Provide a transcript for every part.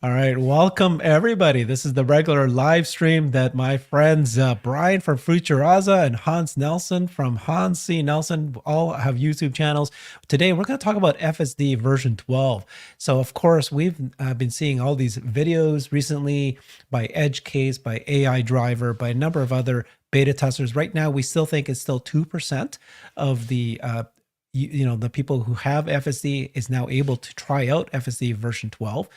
All right, welcome everybody. This is the regular live stream that my friends Brian from Futuraza and Hans Nelson from Hans C. Nelson all have YouTube channels. Today we're going to talk about FSD version 12. So of course we've been seeing all these videos recently by Edge Case, by AI Driver, by a number of other beta testers. Right now we still think it's still 2% of the the people who have FSD is now able to try out FSD version 12.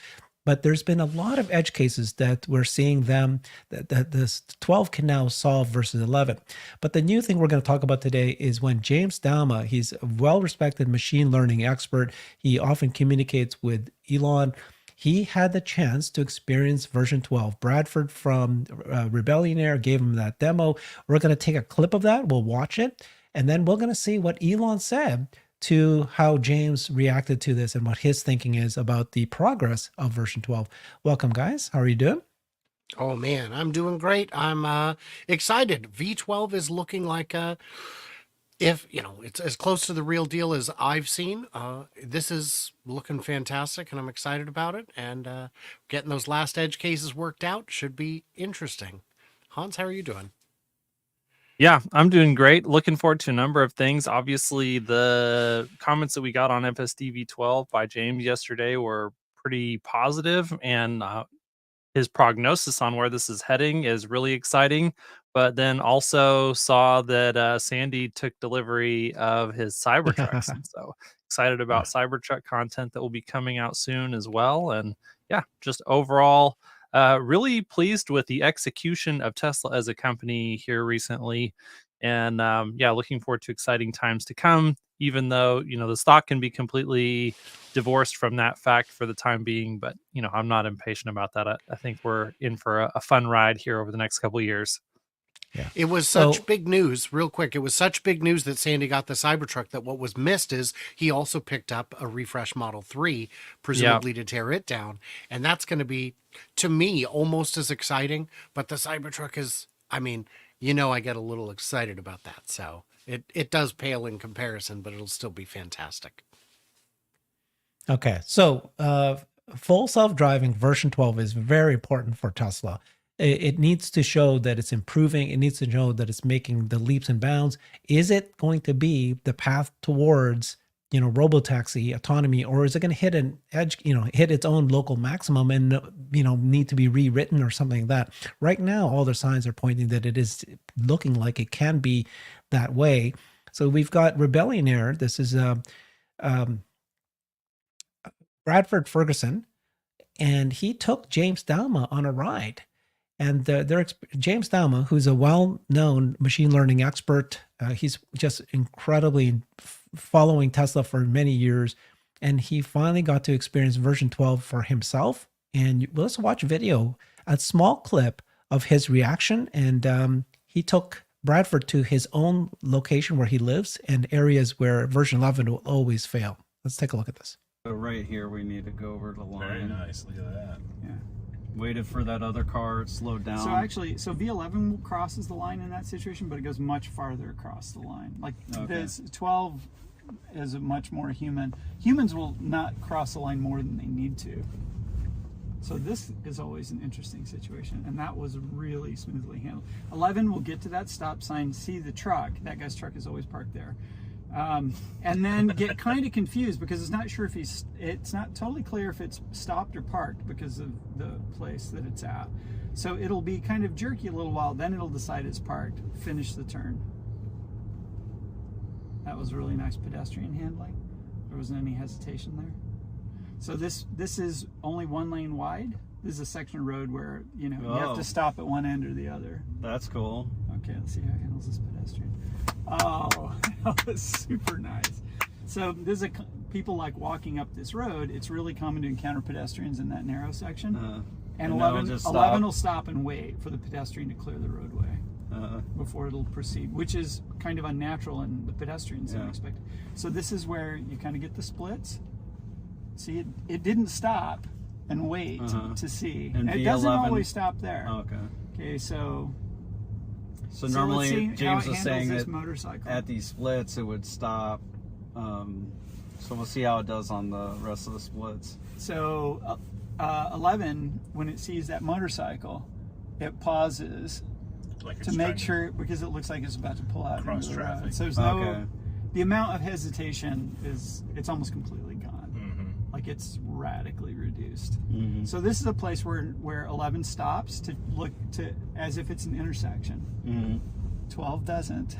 But there's been a lot of edge cases that we're seeing them that this 12 can now solve versus 11. But the new thing we're going to talk about today is when James Douma, he's a well-respected machine learning expert. He often communicates with Elon. He had the chance to experience version 12. Bradford from Rebellion Air gave him that demo. We're going to take a clip of that. We'll watch it. And then we're going to see what Elon said to how James reacted to this and what his thinking is about the progress of version 12. Welcome, guys. How are you doing? Oh, man, I'm doing great. I'm excited. V12 is looking like, if, it's as close to the real deal as I've seen. This is looking fantastic, and I'm excited about it. And getting those last edge cases worked out should be interesting. Hans, how are you doing? Yeah, I'm doing great. Looking forward to a number of things. Obviously, the comments that we got on FSD V12 by James yesterday were pretty positive, and his prognosis on where this is heading is really exciting. But then also saw that Sandy took delivery of his Cybertrucks, and so excited about Cybertruck content that will be coming out soon as well. And yeah, just overall really pleased with the execution of Tesla as a company here recently. And yeah, looking forward to exciting times to come, even though, the stock can be completely divorced from that fact for the time being. But, I'm not impatient about that. I think we're in for a fun ride here over the next couple of years. Yeah. It was such big news, real quick. It was such big news that Sandy got the Cybertruck that what was missed is he also picked up a refresh Model 3, presumably to tear it down. And that's going to be, to me, almost as exciting. But the Cybertruck is, I get a little excited about that. So it does pale in comparison, but it'll still be fantastic. Okay, so full self-driving version 12 is very important for Tesla. It needs to show that it's improving. It needs to show that it's making the leaps and bounds. Is it going to be the path towards, robotaxi autonomy, or is it going to hit an edge, hit its own local maximum and, need to be rewritten or something like that? Right now, all the signs are pointing that it is looking like it can be that way. So we've got Rebellion Air. This is Bradford Ferguson, and he took James Douma on a ride. And James Douma, who's a well-known machine learning expert, he's just incredibly following Tesla for many years, and he finally got to experience version 12 for himself. And let's watch a video, a small clip of his reaction. And he took Bradford to his own location where he lives and areas where version 11 will always fail. Let's take a look at this. So right here, we need to go over the line. Very nice. Look at that. Yeah. Waited for that other car, slowed down. So actually, V11 crosses the line in that situation, but it goes much farther across the line. Like this 12 is much more human. Humans will not cross the line more than they need to. So this is always an interesting situation, and that was really smoothly handled. 11 will get to that stop sign, see the truck. That guy's truck is always parked there. And then get kind of confused because it's not sure if it's not totally clear if it's stopped or parked because of the place that it's at. So it'll be kind of jerky a little while, then it'll decide it's parked, finish the turn. That was really nice pedestrian handling. There wasn't any hesitation there. So this is only one lane wide. This is a section of road where, you have to stop at one end or the other. That's cool. Okay, let's see how it handles this pedestrian. Oh, that was super nice. So there's people like walking up this road. It's really common to encounter pedestrians in that narrow section. And 11 will stop and wait for the pedestrian to clear the roadway before it'll proceed, which is kind of unnatural and the pedestrians don't expect it. So this is where you kind of get the splits. See, it didn't stop and wait to see. And it doesn't always stop there. Oh, okay. Okay, so normally James was saying that motorcycle. at these splits it would stop. So we'll see how it does on the rest of the splits. So 11, when it sees that motorcycle, it pauses Like it's to make trying sure, because it looks like it's about to pull out cross into the road. traffic. So there's no, the amount of hesitation it's almost completely gone. Like it's radically reduced. So this is a place where 11 stops to look to as if it's an intersection. 12 doesn't.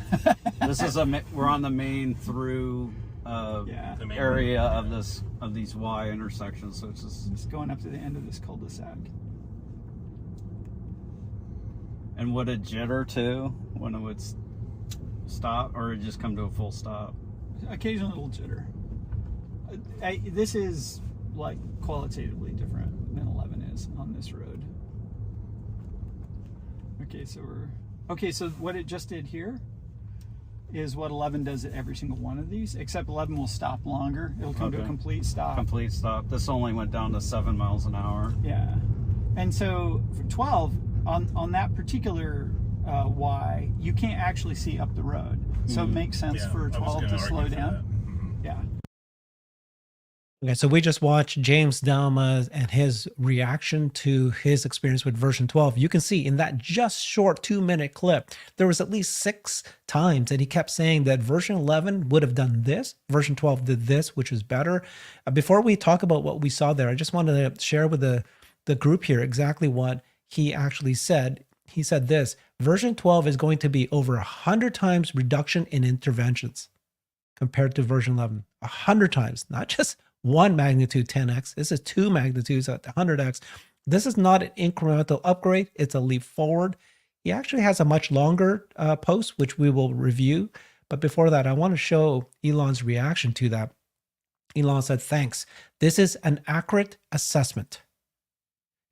This is we're on the main through The main area of these Y intersections, so it's Just going up to the end of this cul-de-sac. And would it jitter too when it would stop, or it just come to a full stop? Occasional little jitter. This is like qualitatively different than 11 is on this road. Okay, so what it just did here is what 11 does at every single one of these, except 11 will stop longer. It'll come to a complete stop. Complete stop. This only went down to 7 miles an hour. Yeah. And so for 12, on that particular Y, you can't actually see up the road. So it makes sense for 12 to slow down. Yeah. Okay, so we just watched James Douma and his reaction to his experience with version 12. You can see in that just short 2-minute clip, there was at least 6 times that he kept saying that version 11 would have done this, version 12 did this, which is better. Before we talk about what we saw there, I just wanted to share with the group here exactly what he actually said. He said this: version 12 is going to be over 100 times reduction in interventions compared to version 11. 100 times, not just one magnitude 10x. This is 2 magnitudes at 100x. This is not an incremental upgrade. It's a leap forward. He actually has a much longer post, which we will review. But before that, I want to show Elon's reaction to that. Elon said, "Thanks. This is an accurate assessment.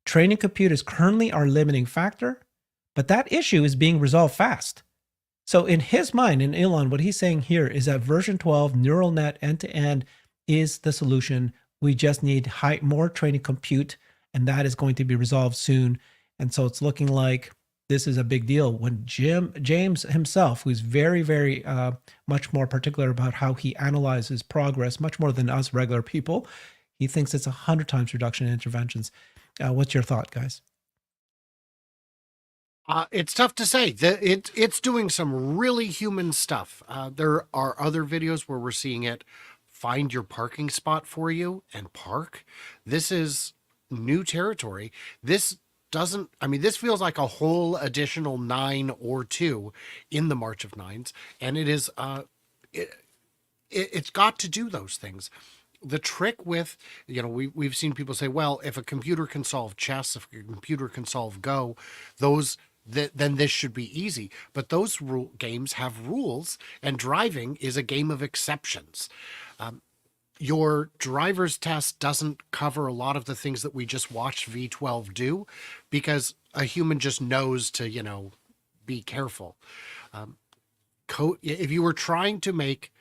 Training compute is currently our limiting factor, but that issue is being resolved fast." So in his mind, in Elon, what he's saying here is that version 12 neural net end-to-end is the solution. We just need more training compute, and that is going to be resolved soon. And so it's looking like this is a big deal. When James himself, who's very, very much more particular about how he analyzes progress, much more than us regular people, he thinks it's 100 times reduction in interventions. What's your thought, guys? It's tough to say. It's doing some really human stuff. There are other videos where we're seeing it find your parking spot for you and park. This is new territory. This feels like a whole additional 9 or 2 in the March of Nines, and it is it's got to do those things. The trick with, we've seen people say, well, if a computer can solve chess, if a computer can solve Go, then this should be easy. But those games have rules, and driving is a game of exceptions. Your driver's test doesn't cover a lot of the things that we just watched V12 do, because a human just knows to, be careful. If you were trying to make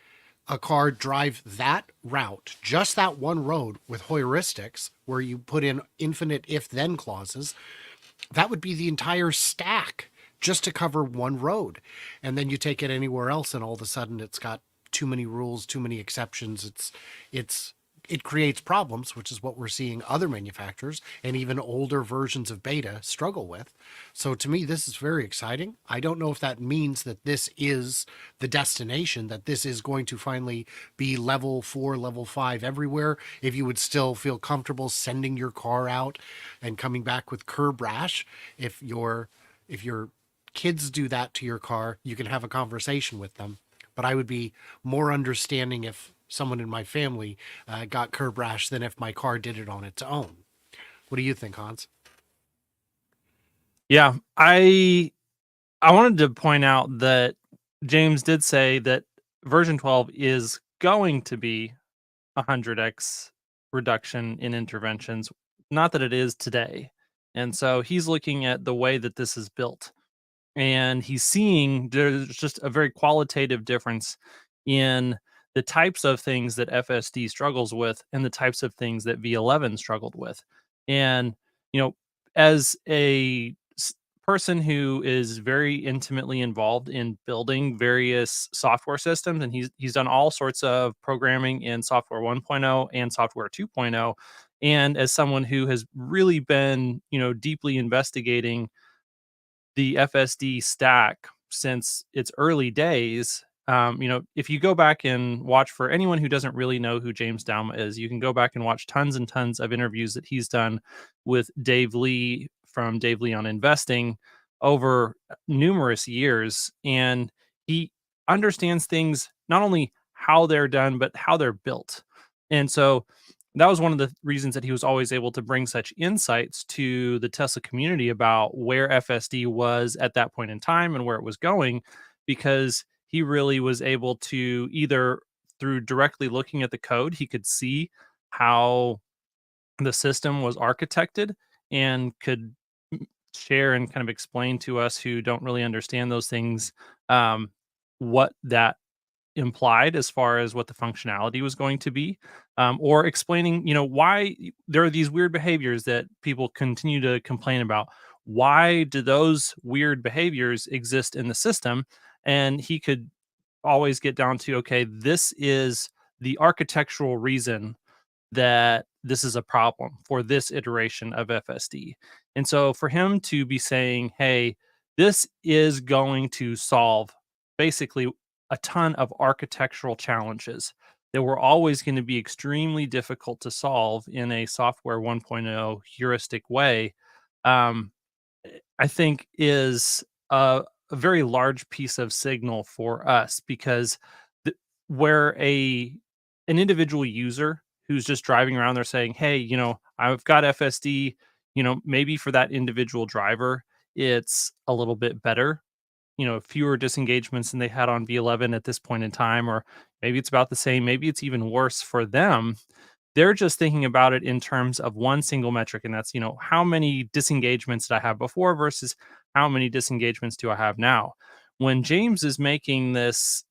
a car drive that route, just that one road with heuristics, where you put in infinite if-then clauses, that would be the entire stack just to cover one road. And then you take it anywhere else, and all of a sudden it's got too many rules, too many exceptions. It creates problems, which is what we're seeing other manufacturers and even older versions of beta struggle with. So to me, this is very exciting. I don't know if that means that this is the destination, that this is going to finally be level 4, level 5 everywhere. If you would still feel comfortable sending your car out and coming back with curb rash, if your kids do that to your car, you can have a conversation with them. But I would be more understanding if someone in my family got curb rash than if my car did it on its own. What do you think, Hans? Yeah, I wanted to point out that James did say that version 12 is going to be 100x reduction in interventions, not that it is today. And so he's looking at the way that this is built, and he's seeing there's just a very qualitative difference in the types of things that FSD struggles with and the types of things that V11 struggled with. And, as a person who is very intimately involved in building various software systems, and he's done all sorts of programming in software 1.0 and software 2.0, And as someone who has really been, deeply investigating the FSD stack since its early days, if you go back and watch, for anyone who doesn't really know who James Douma is, you can go back and watch tons and tons of interviews that he's done with Dave Lee from Dave Lee on Investing over numerous years. And he understands things, not only how they're done, but how they're built. And so that was one of the reasons that he was always able to bring such insights to the Tesla community about where FSD was at that point in time and where it was going, because he really was able to, either through directly looking at the code, he could see how the system was architected and could share and kind of explain to us who don't really understand those things, what that implied as far as what the functionality was going to be, or explaining, why there are these weird behaviors that people continue to complain about. Why do those weird behaviors exist in the system? And he could always get down to, okay, this is the architectural reason that this is a problem for this iteration of FSD. And so for him to be saying, hey, this is going to solve basically a ton of architectural challenges that were always going to be extremely difficult to solve in a software 1.0 heuristic way, I think is a very large piece of signal for us, because where an individual user who's just driving around there saying, hey, I've got FSD, maybe for that individual driver, it's a little bit better, fewer disengagements than they had on V11 at this point in time, or maybe it's about the same, maybe it's even worse for them. They're just thinking about it in terms of one single metric, and that's, how many disengagements did I have before versus how many disengagements do I have now? When James is making this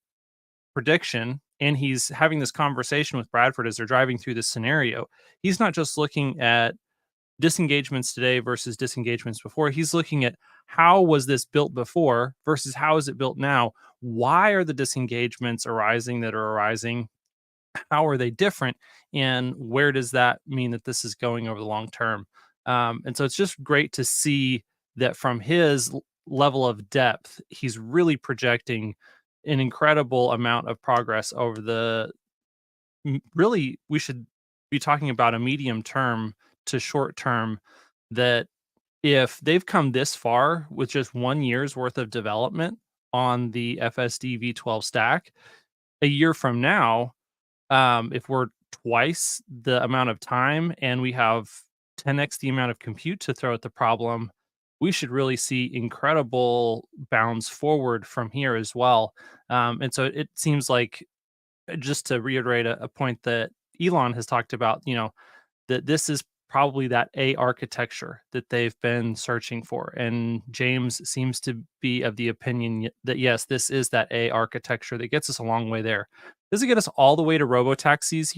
prediction and he's having this conversation with Bradford as they're driving through this scenario, he's not just looking at disengagements today versus disengagements before. He's looking at how was this built before versus how is it built now? Why are the disengagements arising that are arising? How are they different? And where does that mean that this is going over the long term? And so it's just great to see that from his level of depth, he's really projecting an incredible amount of progress over the really, we should be talking about a medium term to short term, that if they've come this far with just 1 year's worth of development on the FSD V12 stack, a year from now, if we're twice the amount of time and we have 10x the amount of compute to throw at the problem, we should really see incredible bounds forward from here as well. And so it seems like, just to reiterate a point that Elon has talked about, that this is probably that A architecture that they've been searching for. And James seems to be of the opinion that, yes, this is that A architecture that gets us a long way there. Does it get us all the way to robotaxis?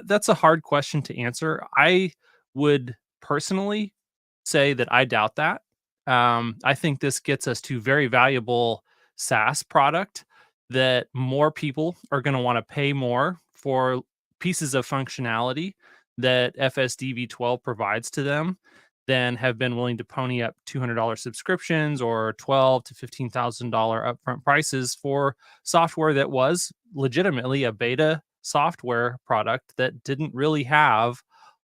That's a hard question to answer. I would personally say that I doubt that. I think this gets us to very valuable SaaS product that more people are going to want to pay more for pieces of functionality that FSD V12 provides to them than have been willing to pony up $200 subscriptions or $12,000 to $15,000 upfront prices for software that was legitimately a beta software product that didn't really have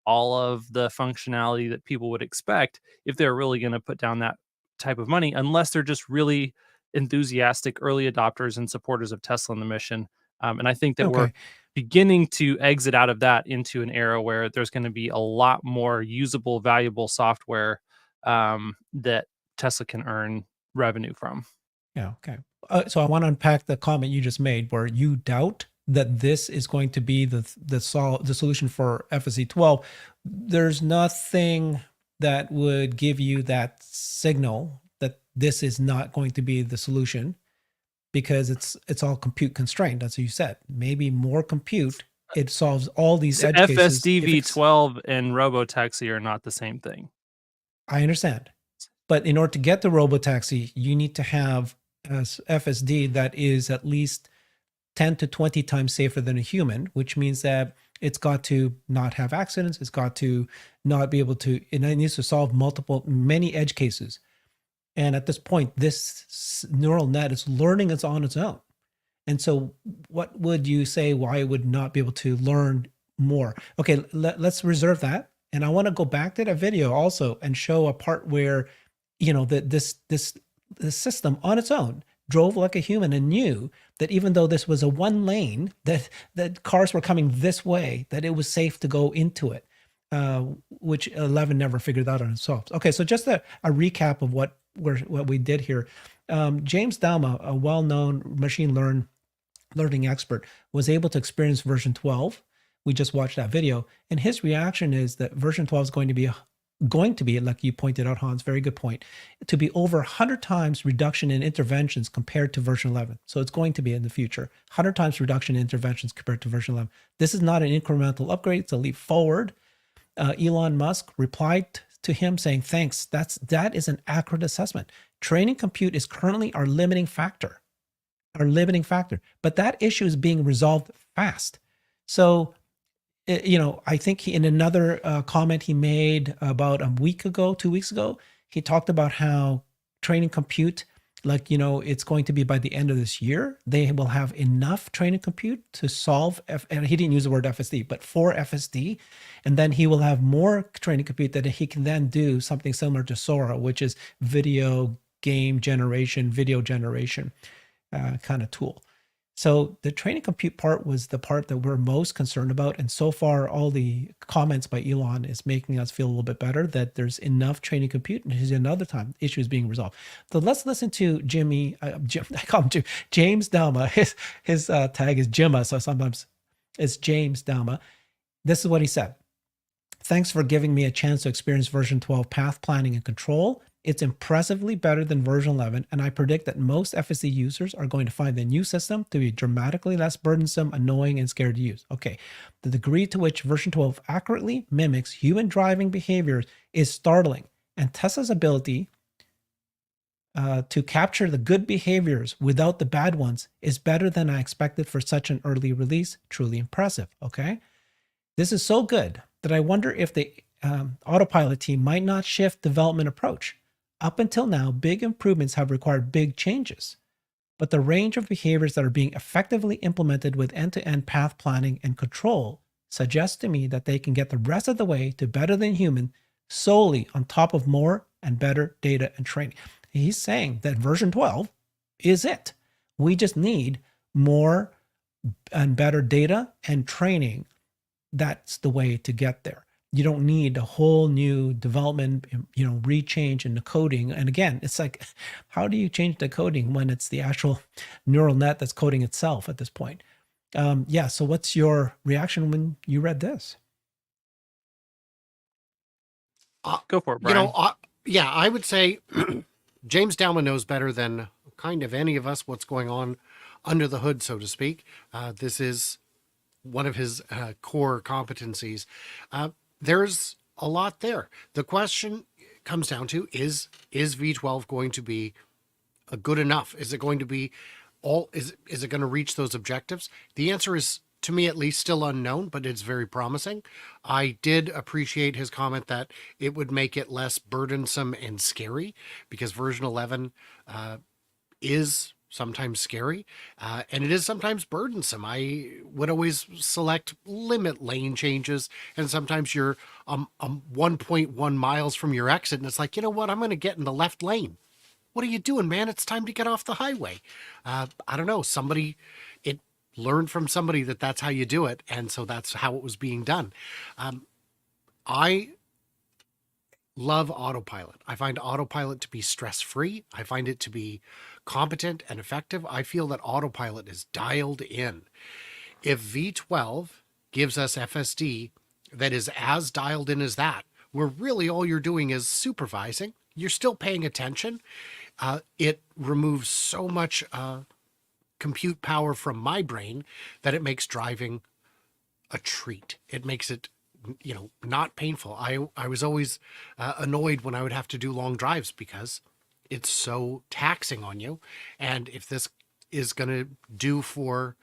all of the functionality that people would expect if they're really going to put down that type of money, unless they're just really enthusiastic early adopters and supporters of Tesla in the mission. And I think that we're beginning to exit out of that into an era where there's going to be a lot more usable, valuable software that Tesla can earn revenue from. Yeah. Okay. So I want to unpack the comment you just made, where you doubt that this is going to be the solution for FSD 12. There's nothing that would give you that signal that this is not going to be the solution, because it's all compute constrained, as you said. Maybe more compute, it solves all these edge cases. FSD V12 and robotaxi are not the same thing. I understand, but in order to get to robotaxi, you need to have FSD that is at least 10 to 20 times safer than a human, which means that It's got to not have accidents. It's got to not be able to, it needs to solve many edge cases. And at this point, this neural net is learning it's on its own. And so what would you say why it would not be able to learn more? Okay, let's reserve that. And I want to go back to that video also and show a part where, you know, that this system on its own drove like a human and knew that even though this was a one lane, that cars were coming this way, that it was safe to go into it, which 11 never figured out on itself. Okay, so just a recap of what we did here. James Douma, a well-known machine learning expert, was able to experience version 12. We just watched that video, and his reaction is that version 12 is going to be, like you pointed out, Hans, very good point, to be over 100 times reduction in interventions compared to version 11. So it's going to be in the future, 100 times reduction in interventions compared to version 11. This is not an incremental upgrade, it's a leap forward. Elon Musk replied to him saying, thanks, that is an accurate assessment. Training compute is currently our limiting factor, but that issue is being resolved fast. So, you know, I think in another comment he made about a week ago, 2 weeks ago, he talked about how training compute, like, you know, it's going to be by the end of this year, they will have enough training compute to solve, and he didn't use the word FSD, but for FSD. And then he will have more training compute that he can then do something similar to Sora, which is video generation kind of tool. So the training compute part was the part that we're most concerned about. And so far, all the comments by Elon is making us feel a little bit better that there's enough training compute, and here's another time issues being resolved. So let's listen to I call him James Douma. His tag is Jimma, so sometimes it's James Douma. This is what he said. Thanks for giving me a chance to experience version 12 path planning and control. It's impressively better than version 11, and I predict that most FSD users are going to find the new system to be dramatically less burdensome, annoying, and scary to use. Okay, the degree to which version 12 accurately mimics human driving behaviors is startling, and Tesla's ability to capture the good behaviors without the bad ones is better than I expected for such an early release. Truly impressive, okay? This is so good that I wonder if the Autopilot team might not shift development approach. Up until now, big improvements have required big changes, but the range of behaviors that are being effectively implemented with end-to-end path planning and control suggests to me that they can get the rest of the way to better than human solely on top of more and better data and training. He's saying that version 12 is it. We just need more and better data and training. That's the way to get there. You don't need a whole new development, you know, rechange in the coding. And again, it's like, how do you change the coding when it's the actual neural net that's coding itself at this point? Yeah. So what's your reaction when you read this? Go for it, Brian. You know, yeah, I would say James Douma knows better than kind of any of us what's going on under the hood, so to speak. This is one of his core competencies. There's a lot there. The question comes down to, is V12 going to be good enough? Is it going to be is it going to reach those objectives? The answer is, to me at least, still unknown, but it's very promising. I did appreciate his comment that it would make it less burdensome and scary, because version 11 is sometimes scary, and it is sometimes burdensome. I would always select limit lane changes, and sometimes you're 1.1 miles from your exit, and it's like, you know what, I'm going to get in the left lane. What are you doing, man? It's time to get off the highway. I don't know. It learned from somebody that that's how you do it, and so that's how it was being done. I love Autopilot. I find Autopilot to be stress-free. I find it to be competent and effective. I feel that Autopilot is dialed in. If V12 gives us FSD that is as dialed in as that, where really all you're doing is supervising, you're still paying attention, it removes so much compute power from my brain that it makes driving a treat. It makes it, you know, not painful. I was always annoyed when I would have to do long drives because it's so taxing on you. And if this is going to do for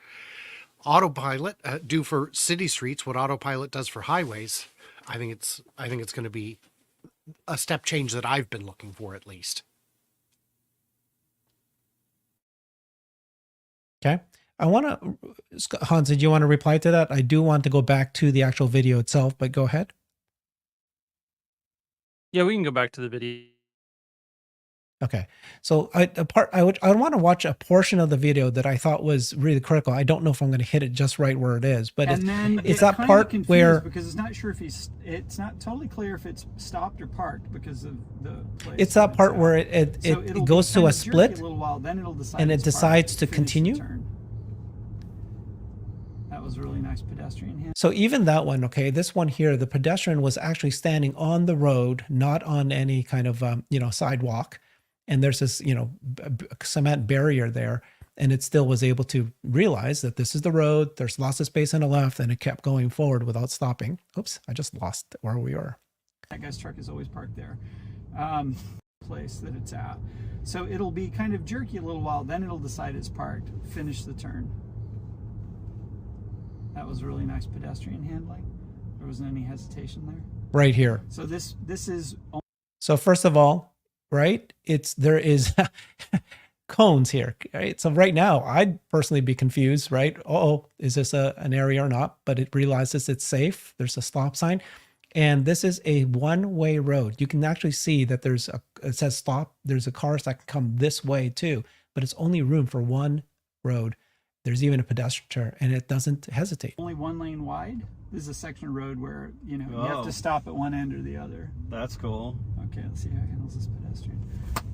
Autopilot do for city streets what Autopilot does for highways, I think it's going to be a step change that I've been looking for, at least. Okay. I want to, Hans, did you want to reply to that? I do want to go back to the actual video itself, but go ahead. Yeah, we can go back to the video. Okay. So I want to watch a portion of the video that I thought was really critical. I don't know if I'm going to hit it just right where it is, but it's that part where, because it's not sure if it's not totally clear if it's stopped or parked because of the place. It's that part where it goes to a split a little while, then it'll decide and it decides to finish the continue. turn. That was really nice pedestrian hand. So even that one, okay, this one here, the pedestrian was actually standing on the road, not on any kind of, sidewalk. And there's this, cement barrier there, and it still was able to realize that this is the road. There's lots of space on the left, and it kept going forward without stopping. Oops, I just lost where we were. That guy's truck is always parked there. Place that it's at. So it'll be kind of jerky a little while, then it'll decide it's parked, finish the turn. That was really nice pedestrian handling. There wasn't any hesitation there. Right here. So this is. So first of all, right, there is cones here, right? So right now, I'd personally be confused, right? Oh, is this an area or not? But it realizes it's safe. There's a stop sign. And this is a one-way road. You can actually see that it says stop. There's a cars that can come this way too, but it's only room for one road. There's even a pedestrian, and it doesn't hesitate. Only one lane wide. This is a section of road where, you have to stop at one end or the other. That's cool. Okay, let's see how it handles this pedestrian.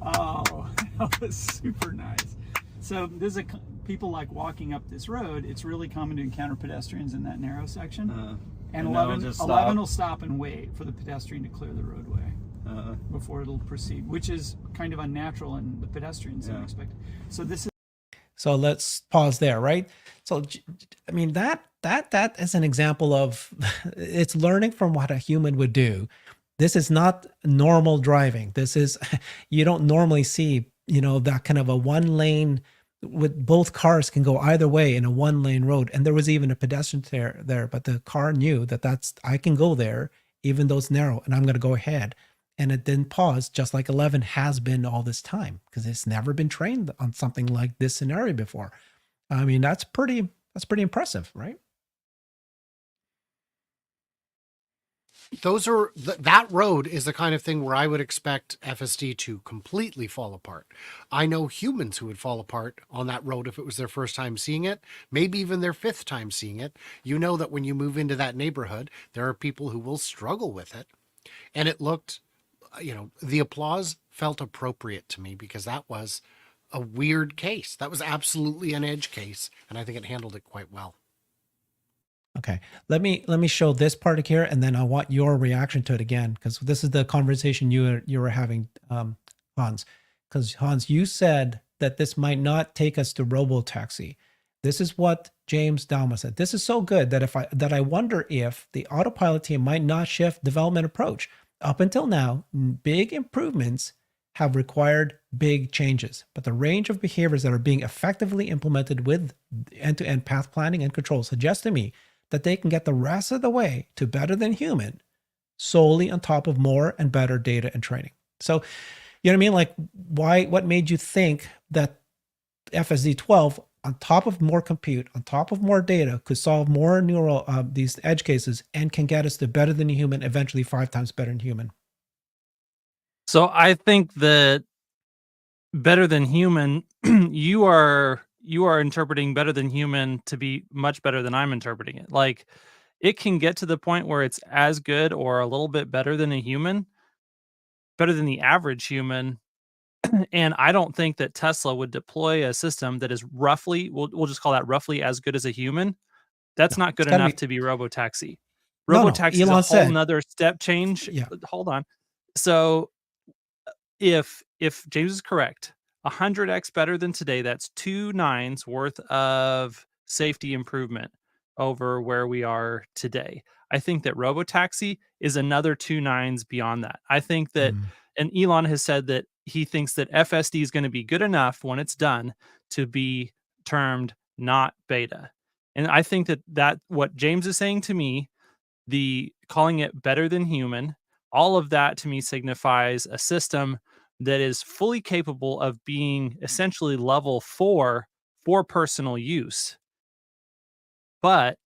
Oh, that was super nice. So there's people like walking up this road. It's really common to encounter pedestrians in that narrow section. And 11 will stop and wait for the pedestrian to clear the roadway before it'll proceed, which is kind of unnatural and the pedestrians don't expect. So this is. So let's pause there, right? So, I mean, that is an example of it's learning from what a human would do. This is not normal driving. This is, you don't normally see, that kind of a one lane with both cars can go either way in a one lane road. And there was even a pedestrian there, but the car knew that I can go there, even though it's narrow, and I'm going to go ahead. And it didn't pause, just like 11 has been all this time, because it's never been trained on something like this scenario before. I mean, that's pretty impressive, right? That road is the kind of thing where I would expect FSD to completely fall apart. I know humans who would fall apart on that road if it was their first time seeing it, maybe even their fifth time seeing it. You know that when you move into that neighborhood, there are people who will struggle with it. And it looked, the applause felt appropriate to me because that was a weird case. That was absolutely an edge case, and I think it handled it quite well. Okay, let me show this part here, and then I want your reaction to it again, because this is the conversation you were having, Hans. Because Hans, you said that this might not take us to robo-taxi. This is what James Douma said. This is so good that I wonder if the autopilot team might not shift development approach. Up until now, big improvements have required big changes, but the range of behaviors that are being effectively implemented with end-to-end path planning and control suggests to me that they can get the rest of the way to better than human solely on top of more and better data and training. So, you know what I mean? Like, what made you think that FSD 12 on top of more compute, on top of more data, could solve more these edge cases and can get us to better than human, eventually 5 times better than human? So I think that better than human, you are interpreting better than human to be much better than I'm interpreting it. Like, it can get to the point where it's as good or a little bit better than a human, better than the average human. And I don't think that Tesla would deploy a system that is roughly, we'll just call that roughly as good as a human. That's not good enough to be robotaxi. Robotaxi is a whole nother step change. Yeah. Hold on. So if James is correct, 100x better than today, that's 2 nines worth of safety improvement over where we are today. I think that robotaxi is another 2 nines beyond that. I think that, and Elon has said that he thinks that FSD is going to be good enough when it's done to be termed not beta. And I think that what James is saying to me, the calling it better than human, all of that to me signifies a system that is fully capable of being essentially level 4 for personal use. But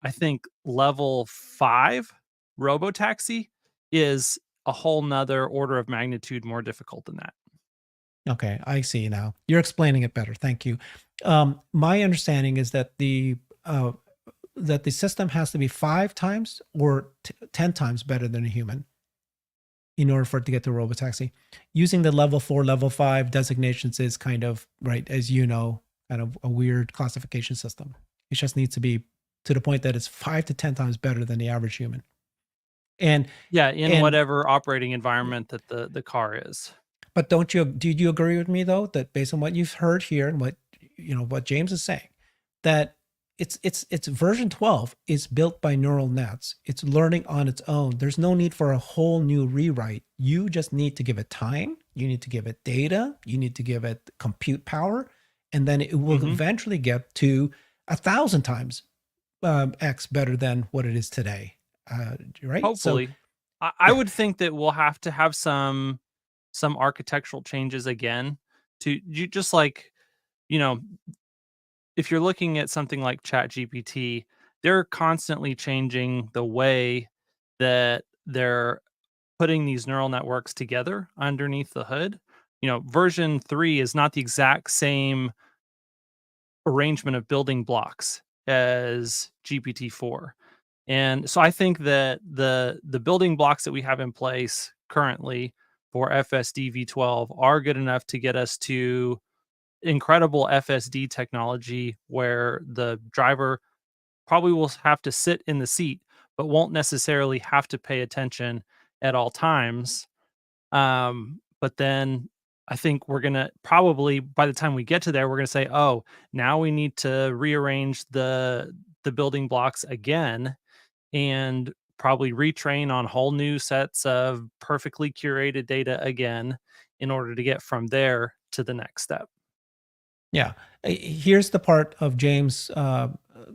I think level 5 robotaxi is a whole nother order of magnitude more difficult than that. Okay, I see now. You're explaining it better. Thank you. My understanding is that the system has to be 5 times or 10 times better than a human in order for it to get to robotaxi. Using the level 4, level 5 designations is kind of, right, as you know, kind of a weird classification system. It just needs to be to the point that it's 5 to 10 times better than the average human. And yeah, in whatever operating environment that the car is. But do you agree with me though, that based on what you've heard here and what James is saying, that it's version 12 is built by neural nets. It's learning on its own. There's no need for a whole new rewrite. You just need to give it time. You need to give it data. You need to give it compute power, and then it will eventually get to 1,000 times X better than what it is today. Right? Hopefully. So, I would think that we'll have to have some architectural changes again to just like, if you're looking at something like ChatGPT, they're constantly changing the way that they're putting these neural networks together underneath the hood. Version 3 is not the exact same arrangement of building blocks as GPT-4. And so I think that the building blocks that we have in place currently for FSD V12 are good enough to get us to incredible FSD technology where the driver probably will have to sit in the seat, but won't necessarily have to pay attention at all times. But then I think we're going to probably, by the time we get to there, we're going to say, oh, now we need to rearrange the building blocks again and probably retrain on whole new sets of perfectly curated data again in order to get from there to the next step. Yeah. Here's the part of James'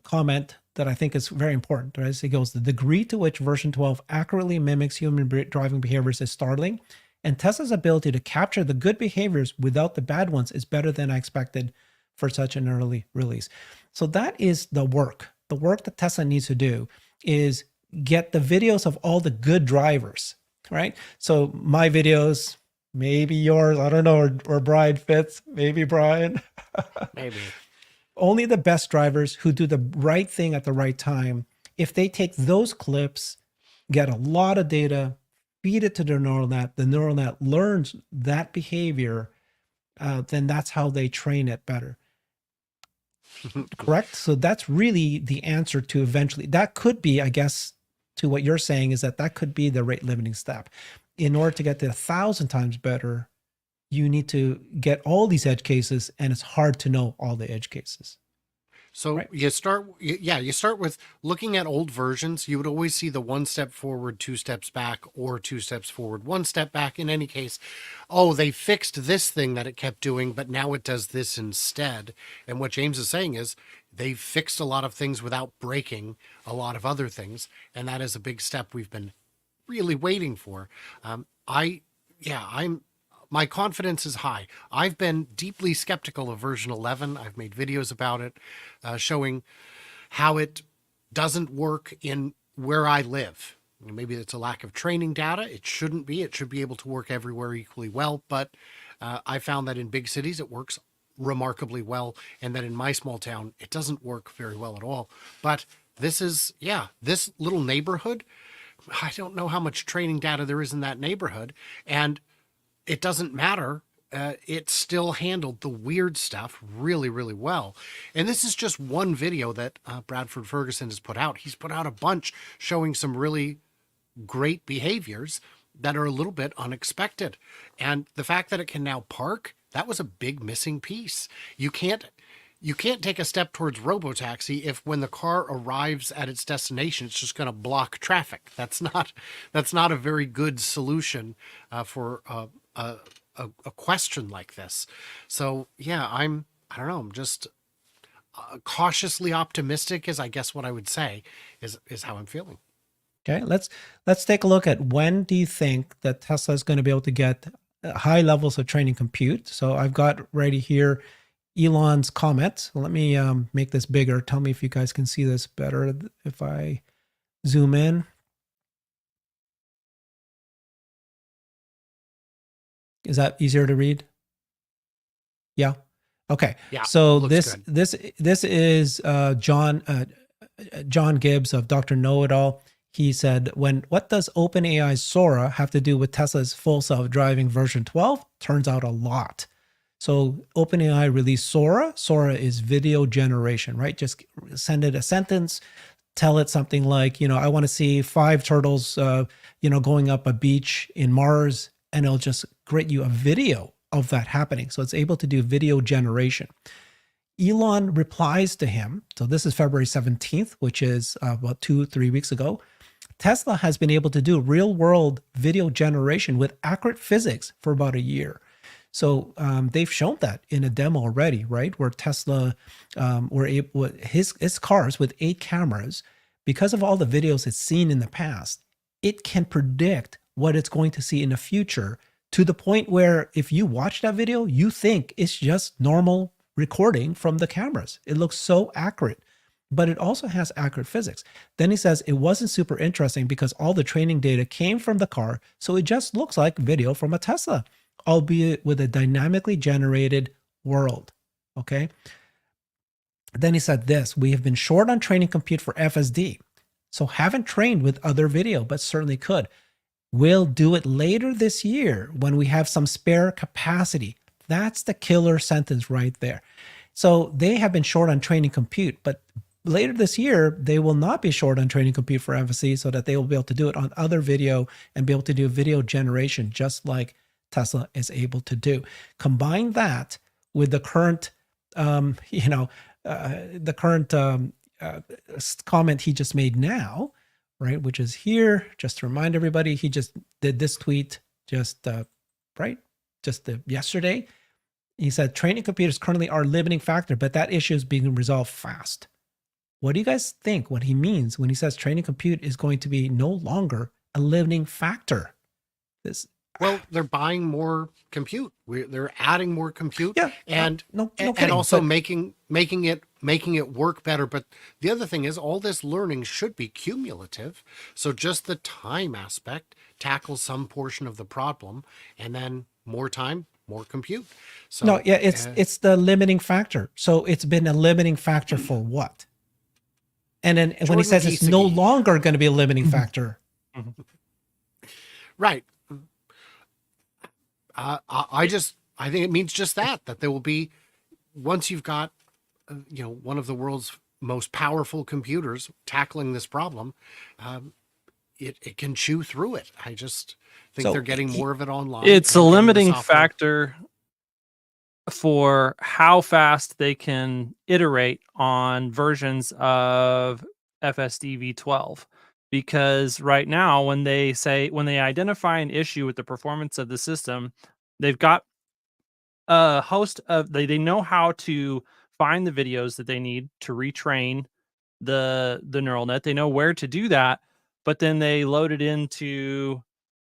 comment that I think is very important. Right? He goes, the degree to which version 12 accurately mimics human driving behaviors is startling, and Tesla's ability to capture the good behaviors without the bad ones is better than I expected for such an early release. So that is the work. The work that Tesla needs to do is get the videos of all the good drivers, right? So my videos, maybe yours, I don't know, or Brian fits, maybe Brian. Maybe. Only the best drivers who do the right thing at the right time, if they take those clips, get a lot of data, feed it to the neural net learns that behavior, then that's how they train it better. Correct? So that's really the answer to eventually, that could be, I guess, to what you're saying is that could be the rate limiting step. In order to get to 1,000 times better, you need to get all these edge cases, and it's hard to know all the edge cases. So right. you start with looking at old versions. You would always see the 1 step forward, 2 steps back, or 2 steps forward, 1 step back. In any case, oh, they fixed this thing that it kept doing, but now it does this instead. And what James is saying is they fixed a lot of things without breaking a lot of other things. And that is a big step we've been really waiting for. My confidence is high. I've been deeply skeptical of version 11. I've made videos about it, showing how it doesn't work in where I live. Maybe it's a lack of training data. It shouldn't be. It should be able to work everywhere equally well. But I found that in big cities, it works remarkably well. And that in my small town, it doesn't work very well at all. But this little neighborhood, I don't know how much training data there is in that neighborhood. And it doesn't matter. It still handled the weird stuff really, really well. And this is just one video that Bradford Ferguson has put out. He's put out a bunch showing some really great behaviors that are a little bit unexpected. And the fact that it can now park, that was a big missing piece. You can't take a step towards robotaxi if when the car arrives at its destination, it's just going to block traffic. That's not a very good solution for a question like this. So yeah, cautiously optimistic is, I guess, what I would say is how I'm feeling. Okay, let's take a look at when do you think that Tesla is going to be able to get high levels of training compute. So I've got right here Elon's comment. Let me make this bigger. Tell me if you guys can see this better if I zoom in. Is that easier to read? Yeah. Okay. Yeah, So looks this is John Gibbs of Dr. Know-It-All. He said, what does OpenAI's Sora have to do with Tesla's full self-driving version 12? Turns out a lot. So OpenAI released Sora. Sora is video generation, right? Just send it a sentence, tell it something like, I want to see 5 turtles, going up a beach in Mars, and it'll just create you a video of that happening. So it's able to do video generation. Elon replies to him. So this is February 17th, which is about 2-3 weeks ago. Tesla has been able to do real world video generation with accurate physics for about a year. So they've shown that in a demo already, right? Where Tesla were able, his cars with 8 cameras, because of all the videos it's seen in the past, it can predict what it's going to see in the future, to the point where if you watch that video, you think it's just normal recording from the cameras. It looks so accurate, but it also has accurate physics. Then he says it wasn't super interesting because all the training data came from the car, so it just looks like video from a Tesla, albeit with a dynamically generated world. Okay. Then he said this: we have been short on training compute for FSD, so haven't trained with other video, but certainly could. We'll do it later this year when we have some spare capacity. That's the killer sentence right there. So they have been short on training compute, but later this year, they will not be short on training compute for FSD, so that they will be able to do it on other video and be able to do video generation just like Tesla is able to do. Combine that with the current, comment he just made now, right, which is here. Just to remind everybody, he just did this tweet yesterday. He said, training computers currently are a limiting factor, but that issue is being resolved fast. What do you guys think what he means when he says training compute is going to be no longer a limiting factor? Well, they're buying more compute. They're adding more compute, yeah, and kidding, also making it work better. But the other thing is, all this learning should be cumulative. So just the time aspect tackles some portion of the problem, and then more time, more compute. So no, yeah, it's the limiting factor. So it's been a limiting factor for what? And then when he says it's no longer going to be a limiting factor, right? I think it means just that there will be, once you've got, one of the world's most powerful computers tackling this problem, it can chew through it. I just think they're getting more of it online. It's a limiting factor for how fast they can iterate on versions of FSD V12. Because right now, when they identify an issue with the performance of the system, they've got a host of, they know how to find the videos that they need to retrain the neural net. They know where to do that, but then they load it into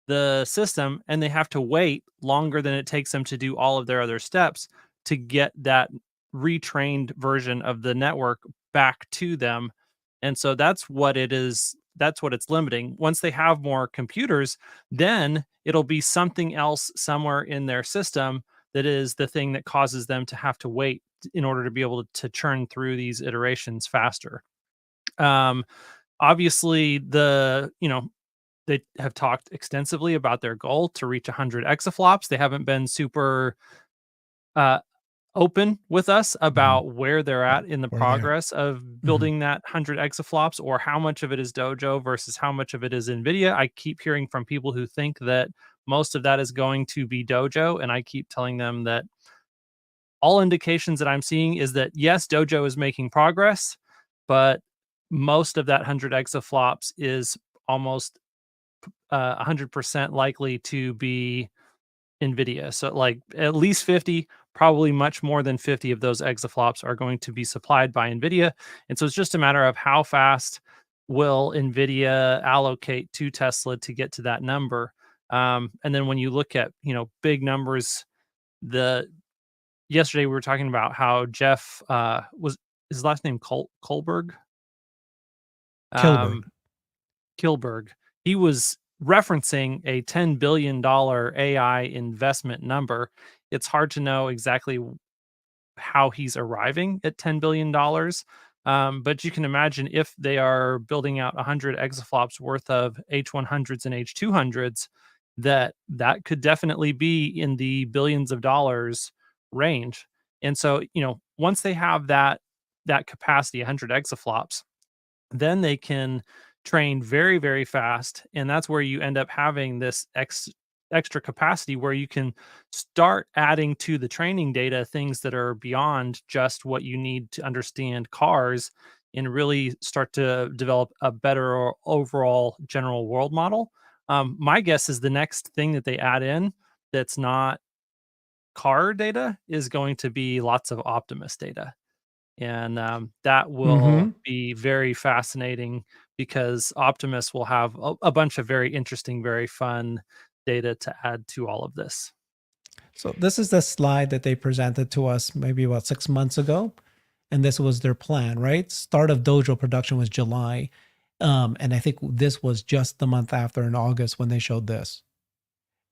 the system and they have to wait longer than it takes them to do all of their other steps to get that retrained version of the network back to them. And so that's what it is. That's what it's limiting. Once they have more computers, then it'll be something else somewhere in their system that is the thing that causes them to have to wait in order to be able to churn through these iterations faster. Obviously, they have talked extensively about their goal to reach 100 exaflops. They haven't been super open with us about where they're at in the progress of building that 100 exaflops, or how much of it is Dojo versus how much of it is NVIDIA. I keep hearing from people who think that most of that is going to be Dojo, and I keep telling them that all indications that I'm seeing is that, yes, Dojo is making progress, but most of that 100 exaflops is almost 100% likely to be NVIDIA. So like at least 50, probably much more than 50 of those exaflops are going to be supplied by NVIDIA. And so it's just a matter of how fast will NVIDIA allocate to Tesla to get to that number. And then when you look at, big numbers, yesterday we were talking about how Jeff was his last name Kohlberg. Kilberg. Kilberg. He was referencing a $10 billion AI investment number. It's hard to know exactly how he's arriving at $10 billion. But you can imagine if they are building out 100 exaflops worth of H100s and H200s, that could definitely be in the billions of dollars range. And so, once they have that capacity, 100 exaflops, then they can train very, very fast. And that's where you end up having this extra capacity where you can start adding to the training data things that are beyond just what you need to understand cars, and really start to develop a better overall general world model. My guess is the next thing that they add in that's not car data is going to be lots of Optimus data. And that will be very fascinating, because Optimus will have a bunch of very interesting, very fun data to add to all of this. So this is the slide that they presented to us maybe about 6 months ago. And this was their plan, right? Start of Dojo production was July. And I think this was just the month after, in August, when they showed this.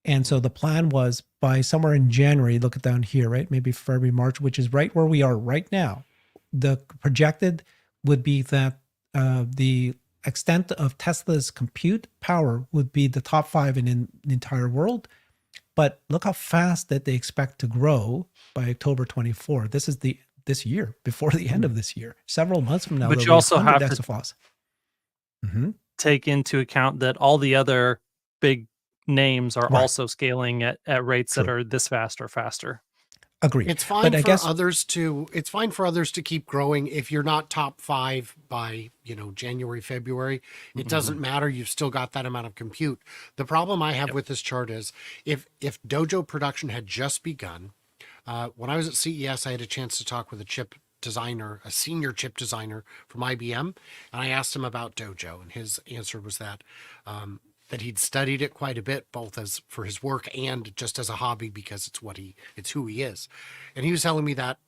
And so the plan was by somewhere in January, look at down here, right? Maybe February, March, which is right where we are right now. The projected would be that the extent of Tesla's compute power would be the top 5 in the entire world. But look how fast that they expect to grow by October 24. This is this year, before the end of this year, several months from now. But you also have exaflops. to take into account that all the other big names are also scaling at rates that are this fast or faster. Agree. It's fine for others to keep growing. If you're not top 5 by, January, February, it doesn't matter. You've still got that amount of compute. The problem I have with this chart is if Dojo production had just begun, when I was at CES, I had a chance to talk with a senior chip designer from IBM, and I asked him about Dojo, and his answer was that he'd studied it quite a bit, both as for his work and just as a hobby, because it's who he is. And he was telling me that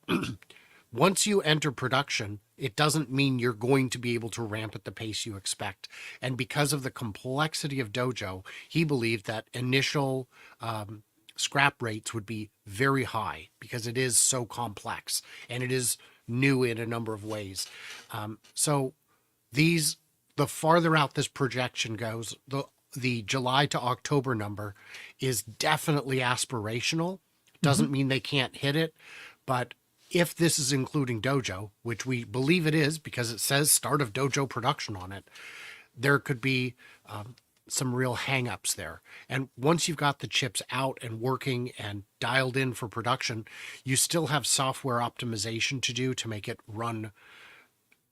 once you enter production, it doesn't mean you're going to be able to ramp at the pace you expect. And because of the complexity of Dojo, he believed that initial scrap rates would be very high, because it is so complex and it is new in a number of ways. So the farther out this projection goes, the July to October number is definitely aspirational. Doesn't mean they can't hit it, but if this is including Dojo, which we believe it is because it says start of Dojo production on it, there could be some real hangups there. And once you've got the chips out and working and dialed in for production, you still have software optimization to do to make it run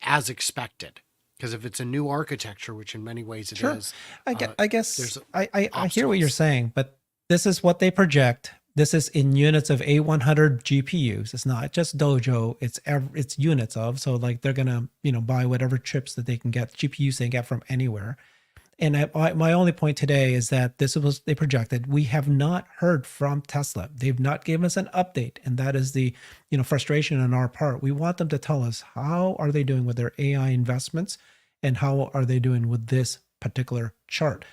as expected. Because if it's a new architecture, which in many ways it is, I guess I hear what you're saying, but this is what they project. This is in units of A100 GPUs. It's not just Dojo. It's units of. So like they're gonna buy whatever chips that they can get, GPUs they get from anywhere. And my only point today is that this was they projected. We have not heard from Tesla. They've not given us an update, and that is the frustration on our part. We want them to tell us how are they doing with their AI investments, and how are they doing with this particular chart.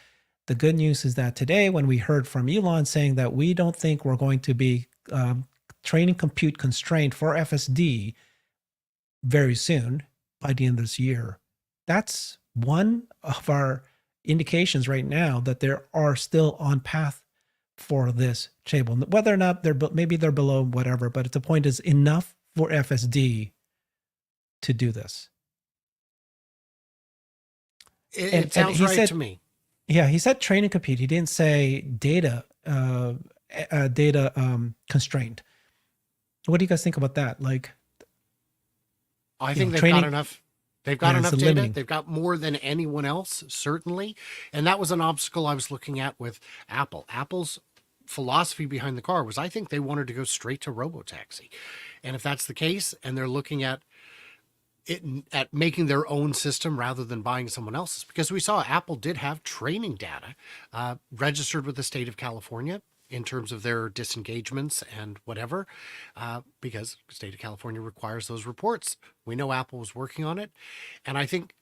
The good news is that today, when we heard from Elon saying that we don't think we're going to be training compute constrained for FSD very soon by the end of this year, that's one of our indications right now that they are still on path for this table. Whether or not they're below whatever, but the point is enough for FSD to do this. It sounds right to me. Yeah, he said training compute. He didn't say data constraint. What do you guys think about that? Like, I think they've got enough. They've got enough data. Limiting. They've got more than anyone else, certainly. And that was an obstacle I was looking at with Apple. Apple's philosophy behind the car was I think they wanted to go straight to robotaxi. And if that's the case, and they're looking at making their own system rather than buying someone else's, because we saw Apple did have training data registered with the state of California in terms of their disengagements and whatever, because the state of California requires those reports. We know Apple was working on it. And I think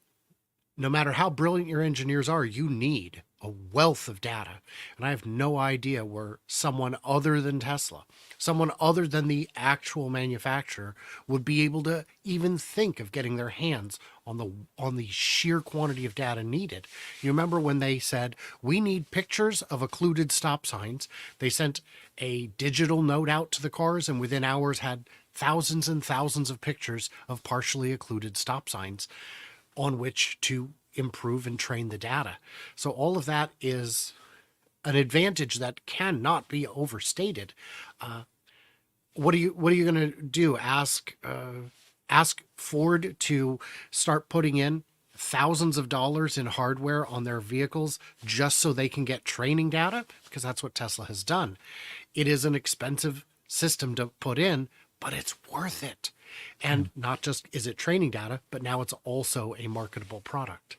no matter how brilliant your engineers are, you need a wealth of data. And I have no idea where someone other than Tesla, someone other than the actual manufacturer, would be able to even think of getting their hands on the sheer quantity of data needed. You remember when they said, we need pictures of occluded stop signs? They sent a digital note out to the cars and within hours had thousands and thousands of pictures of partially occluded stop signs on which to improve and train the data. So all of that is an advantage that cannot be overstated. What are you going to do? Ask Ford to start putting in thousands of dollars in hardware on their vehicles just so they can get training data? Because that's what Tesla has done. It is an expensive system to put in, but it's worth it. And not just is it training data, but now it's also a marketable product.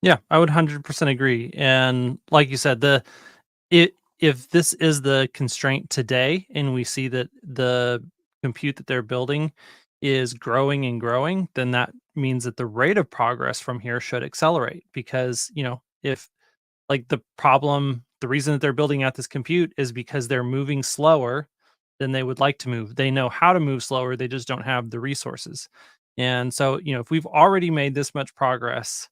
Yeah, I would 100% agree. And like you said, if this is the constraint today, and we see that the compute that they're building is growing and growing, then that means that the rate of progress from here should accelerate. Because, if like the reason that they're building out this compute is because they're moving slower than they would like to move. They know how to move slower, they just don't have the resources. And so, if we've already made this much progress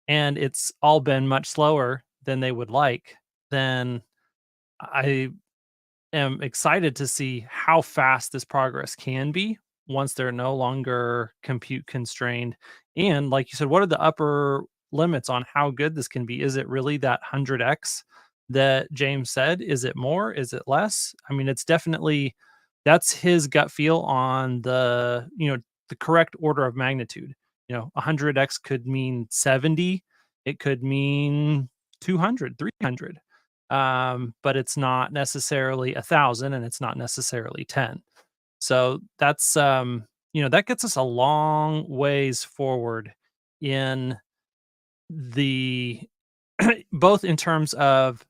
and it's all been much slower than they would like, then I am excited to see how fast this progress can be once they're no longer compute constrained. And like you said, what are the upper limits on how good this can be? Is it really that 100x that James said? Is it more? Is it less? I mean, it's definitely, that's his gut feel on the correct order of magnitude. 100x could mean 70. It could mean 200, 300. But it's not necessarily 1,000, and it's not necessarily 10. So that's, that gets us a long ways forward in the, both in terms of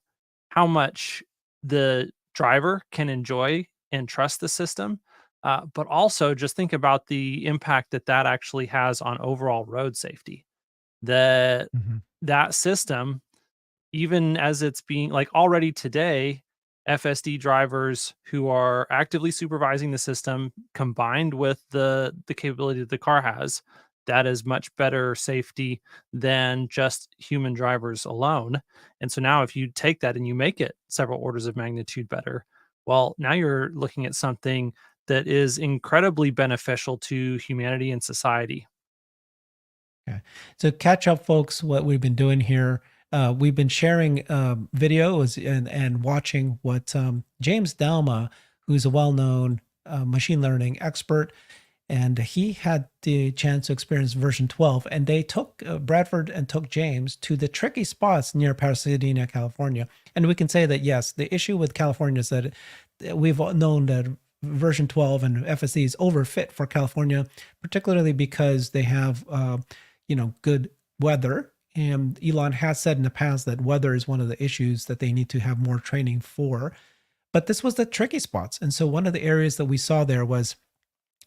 how much the driver can enjoy and trust the system, but also just think about the impact that actually has on overall road safety. That system, even as it's being like already today, FSD drivers who are actively supervising the system, combined with the capability that the car has, that is much better safety than just human drivers alone. And so now if you take that and you make it several orders of magnitude better, well, now you're looking at something that is incredibly beneficial to humanity and society. Okay. So catch up, folks, what we've been doing here. We've been sharing videos and watching what James Douma, who's a well-known machine learning expert, and he had the chance to experience version 12, and they took Bradford and took James to the tricky spots near Pasadena, California. And we can say that, yes, the issue with California is that we've known that version 12 and FSD is overfit for California, particularly because they have, good weather. And Elon has said in the past that weather is one of the issues that they need to have more training for. But this was the tricky spots. And so one of the areas that we saw there was,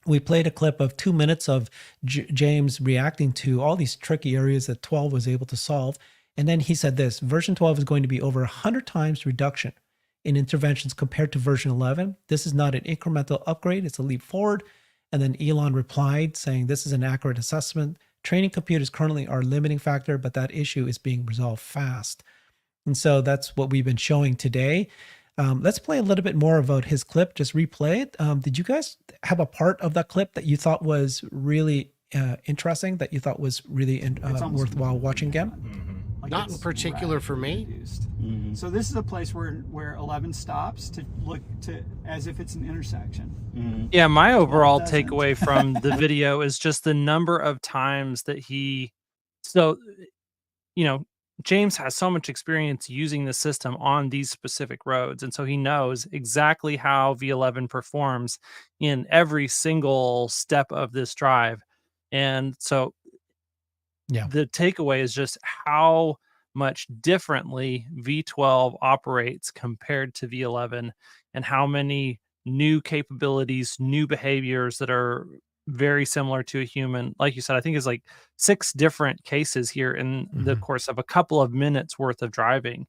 we played a clip of 2 minutes of James reacting to all these tricky areas that 12 was able to solve. And then he said this: version 12 is going to be over 100 times reduction in interventions compared to version 11. This is not an incremental upgrade, it's a leap forward. And then Elon replied saying, this is an accurate assessment. Training compute is currently our limiting factor, but that issue is being resolved fast. And so that's what we've been showing today. Let's play a little bit more about his clip. Just replay it. Did you guys have a part of that clip that you thought was really interesting, that you thought was really worthwhile watching again? Like Not in particular for me. So this is a place where 11 stops to look to as if it's an intersection. Yeah, my overall takeaway from the video is just the number of times that James has so much experience using the system on these specific roads, and so he knows exactly how V11 performs in every single step of this drive. And so Yeah. the takeaway is just how much differently V12 operates compared to V11, and how many new capabilities, new behaviors that are very similar to a human. Like you said, I think it's like 6 different cases here in the Mhm. course of a couple of minutes worth of driving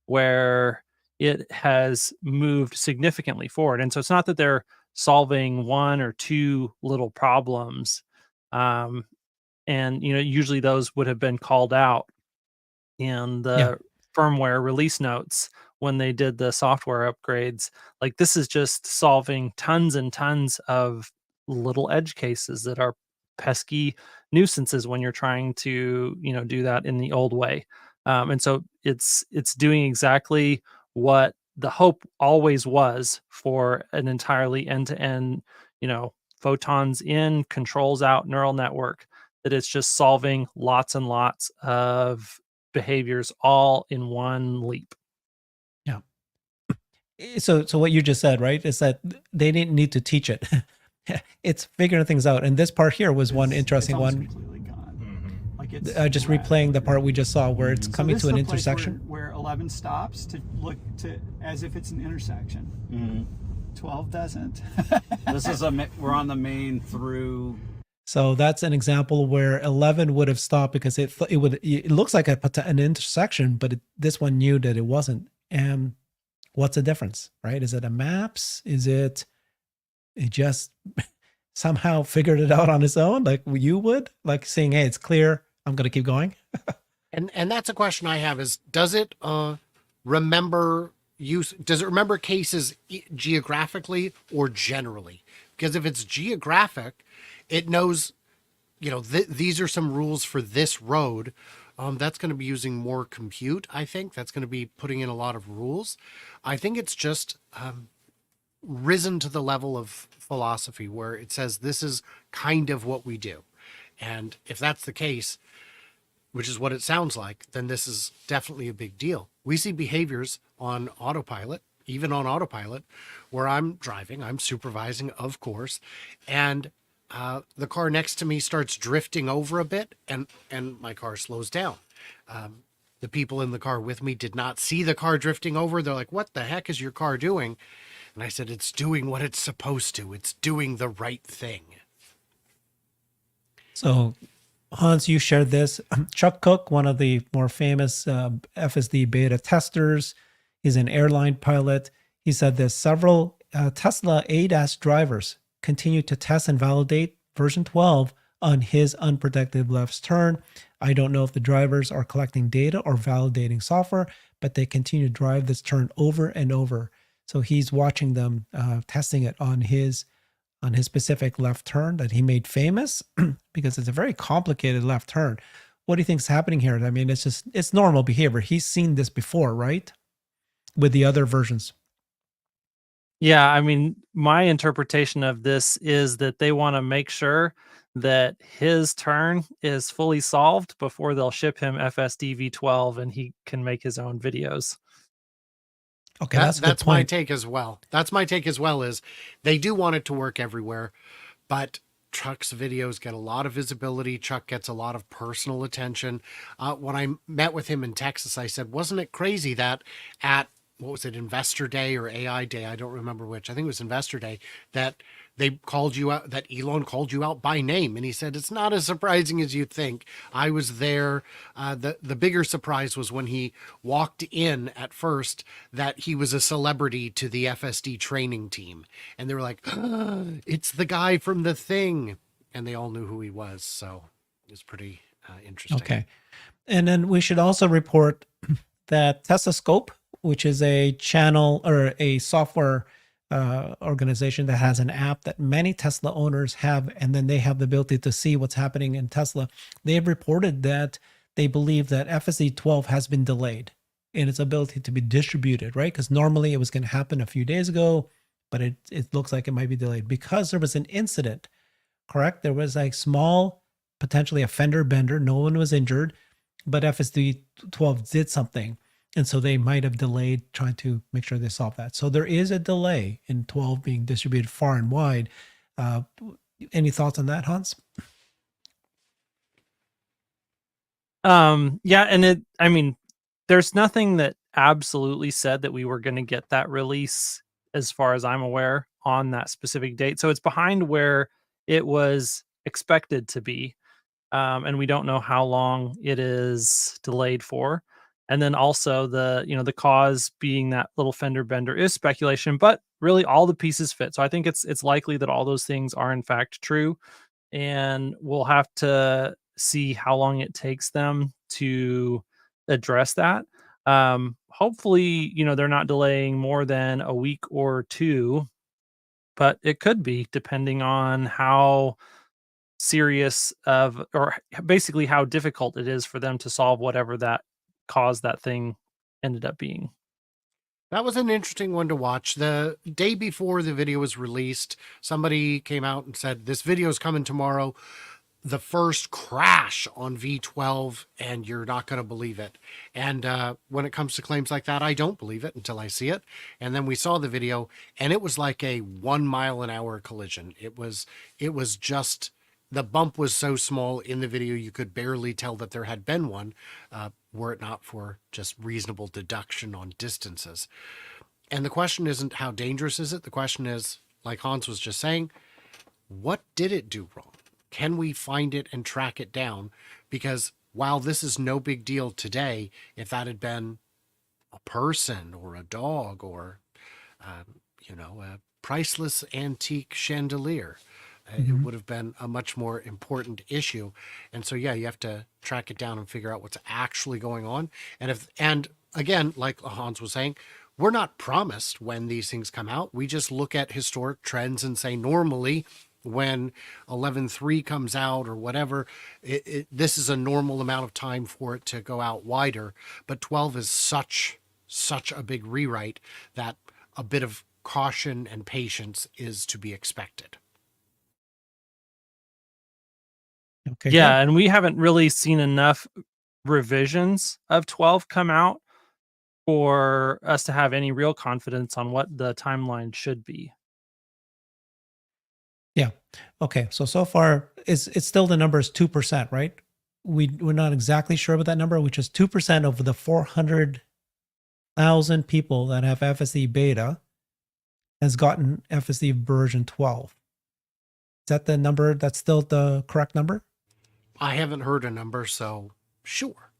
where it has moved significantly forward. And so it's not that they're solving 1 or 2 little problems. Um, and usually those would have been called out in Yeah. the firmware release notes when they did the software upgrades. Like, this is just solving tons and tons of little edge cases that are pesky nuisances when you're trying to do that in the old way. And so it's doing exactly what the hope always was for an entirely end-to-end, photons in, controls out neural network, that it's just solving lots and lots of behaviors all in one leap. Yeah. So what you just said, right, is that they didn't need to teach it. It's figuring things out. And this part here was one interesting almost one. completely gone. Mhm. Like it's Just replaying the part we just saw where it's coming this to is an the place intersection. where 11 stops to look to as if it's an intersection. Mhm. 12 doesn't. This is we're on the main through. So that's an example where 11 would have stopped because it looks like an intersection, but this one knew that it wasn't. And what's the difference, right? Is it a maps? Is it just somehow figured it out on its own, like you would, like saying, "Hey, it's clear. I'm going to keep going." And that's a question I have: is does it remember use? Does it remember cases geographically or generally? Because if it's geographic, it knows, these are some rules for this road. That's going to be using more compute. I think that's going to be putting in a lot of rules. I think it's just risen to the level of philosophy where it says this is kind of what we do. And if that's the case, which is what it sounds like, then this is definitely a big deal. We see behaviors on autopilot, even on autopilot, where I'm driving, I'm supervising, of course, and the car next to me starts drifting over a bit, and my car slows down. The people in the car with me did not see the car drifting over. They're like, "What the heck is your car doing?" And I said, "It's doing what it's supposed to. It's doing the right thing." So, Hans, you shared this. Chuck Cook, one of the more famous FSD beta testers, he's an airline pilot. He said this: several Tesla ADAS drivers continue to test and validate version 12 on his unprotected left turn. I don't know if the drivers are collecting data or validating software, but they continue to drive this turn over and over. So he's watching them testing it on his specific left turn that he made famous because it's a very complicated left turn. What do you think is happening here? I mean, it's normal behavior. He's seen this before, right? With the other versions. Yeah, I mean, my interpretation of this is that they want to make sure that his turn is fully solved before they'll ship him FSD V12 and he can make his own videos. Okay, that's a good that's my point. take as well. That's my take as well, is they do want it to work everywhere, but Chuck's videos get a lot of visibility. Chuck gets a lot of personal attention. When I met with him in Texas, I said, wasn't it crazy that at, what was it, Investor Day or AI Day? I don't remember which. I think it was Investor Day, that they called you out, that Elon called you out by name. And he said, it's not as surprising as you think. I was there. The bigger surprise was when he walked in at first, that he was a celebrity to the FSD training team. And they were like, it's the guy from The Thing. And they all knew who he was. So it was pretty interesting. Okay. And then we should also report that Tesla Scope, which is a channel or a software organization that has an app that many Tesla owners have, and then they have the ability to see what's happening in Tesla. They have reported that they believe that FSD 12 has been delayed in its ability to be distributed, right? Because normally it was going to happen a few days ago, but it looks like it might be delayed because there was an incident, correct? There was a small, potentially a fender bender. No one was injured. but FSD 12 did something. And so they might have delayed trying to make sure they solve that. So there is a delay in 12 being distributed far and wide. Any thoughts on that, Hans? Yeah, and I mean, there's nothing that absolutely said that we were going to get that release, as far as I'm aware, on that specific date. So it's behind where it was expected to be. And we don't know how long it is delayed for. And then also the cause being that little fender bender is speculation, but really all the pieces fit. So I think it's likely that all those things are in fact true, and we'll have to see how long it takes them to address that. Hopefully, they're not delaying more than a week or two, but it could be, depending on how serious of, or basically how difficult it is for them to solve whatever that caused that thing ended up being. That was an interesting one to watch. The day before the video was released, somebody came out and said, this video is coming tomorrow. The first crash on V12, and you're not going to believe it. And when it comes to claims like that, I don't believe it until I see it. And then we saw the video, and it was like a 1 mile an hour collision. It was just, the bump was so small in the video you could barely tell that there had been one, were it not for just reasonable deduction on distances. And the question isn't how dangerous is it? The question is, like Hans was just saying, what did it do wrong? Can we find it and track it down? Because while this is no big deal today, if that had been a person or a dog or, a priceless antique chandelier, it would have been a much more important issue. And so, yeah, you have to track it down and figure out what's actually going on. And again, like Hans was saying, we're not promised when these things come out. We just look at historic trends and say, normally, when 11.3 comes out or whatever, this is a normal amount of time for it to go out wider. But 12 is such a big rewrite that a bit of caution and patience is to be expected. Okay. Yeah, and we haven't really seen enough revisions of 12 come out for us to have any real confidence on what the timeline should be. Yeah. Okay. So far, it's still, the number is 2%, right? We're not exactly sure about that number, which is 2% of the 400,000 people that have FSD beta has gotten FSD version 12. Is that the number? That's still the correct number? I haven't heard a number, so sure.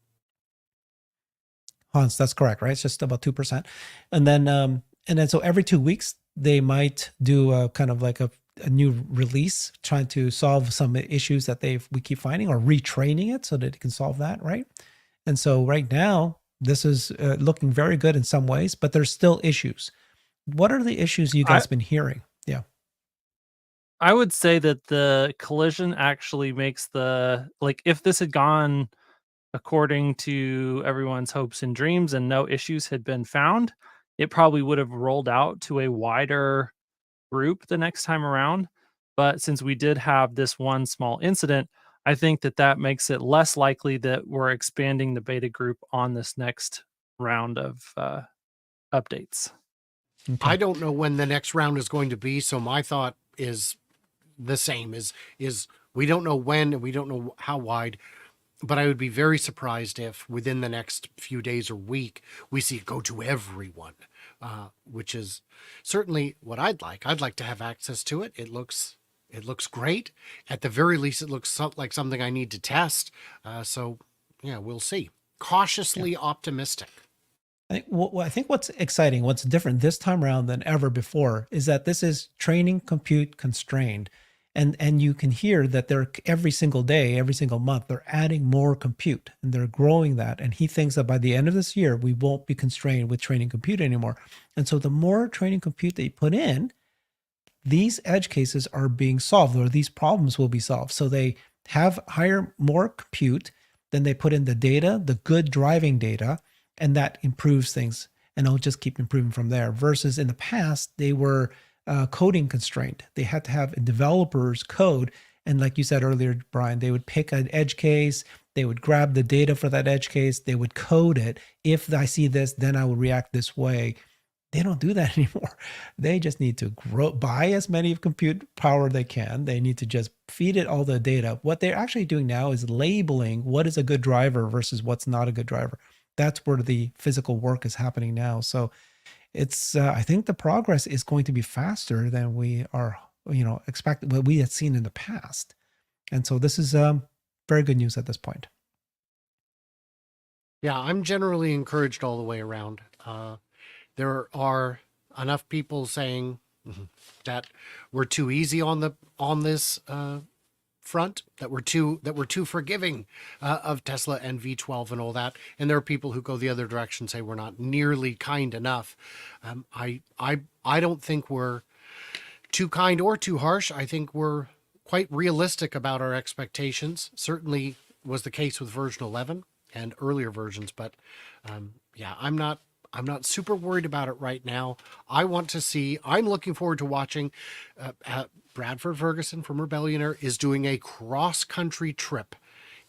Hans, that's correct, right? It's just about 2%. And then so every 2 weeks, they might do a kind of like a new release, trying to solve some issues that we keep finding, or retraining it so that it can solve that, right? And so right now, this is looking very good in some ways, but there's still issues. What are the issues you guys been hearing? Yeah. I would say that the collision actually makes if this had gone according to everyone's hopes and dreams and no issues had been found, it probably would have rolled out to a wider group the next time around. But since we did have this one small incident, I think that makes it less likely that we're expanding the beta group on this next round of updates. Okay. I don't know when the next round is going to be, so my thought is the same, is we don't know when and we don't know how wide, but I would be very surprised if within the next few days or week we see it go to everyone, which is certainly what I'd like. I'd like to have access to it. It looks great. At the very least, it looks like something I need to test. So yeah, we'll see. Cautiously optimistic. I think what's exciting, what's different this time around than ever before, is that this is training compute constrained. And you can hear that they're every single day, every single month, they're adding more compute and they're growing that. And he thinks that by the end of this year, we won't be constrained with training compute anymore. And so the more training compute that you put in, these edge cases are being solved, or these problems will be solved. So they have more compute, then they put in the data, the good driving data, and that improves things. And it'll just keep improving from there. Versus in the past, they were coding constraint. They had to have a developer's code. And like you said earlier, Brian, they would pick an edge case, They would grab the data for that edge case. They would code it. If I see this, then I will react this way. They don't do that anymore. They just need to buy as many compute power they can. They need to just feed it all the data. What they're actually doing now is labeling what is a good driver versus what's not a good driver. That's where the physical work is happening now. So it's, I think the progress is going to be faster than we are, expect what we had seen in the past. And so this is very good news at this point. Yeah, I'm generally encouraged all the way around. There are enough people saying that we're too easy on this front, that we're too forgiving of Tesla and V12 and all that, and there are people who go the other direction, say we're not nearly kind enough. I don't think we're too kind or too harsh. I think we're quite realistic about our expectations. Certainly was the case with version 11 and earlier versions, but yeah, I'm not super worried about it right now. I'm looking forward to watching Bradford Ferguson from Rebellionaire is doing a cross-country trip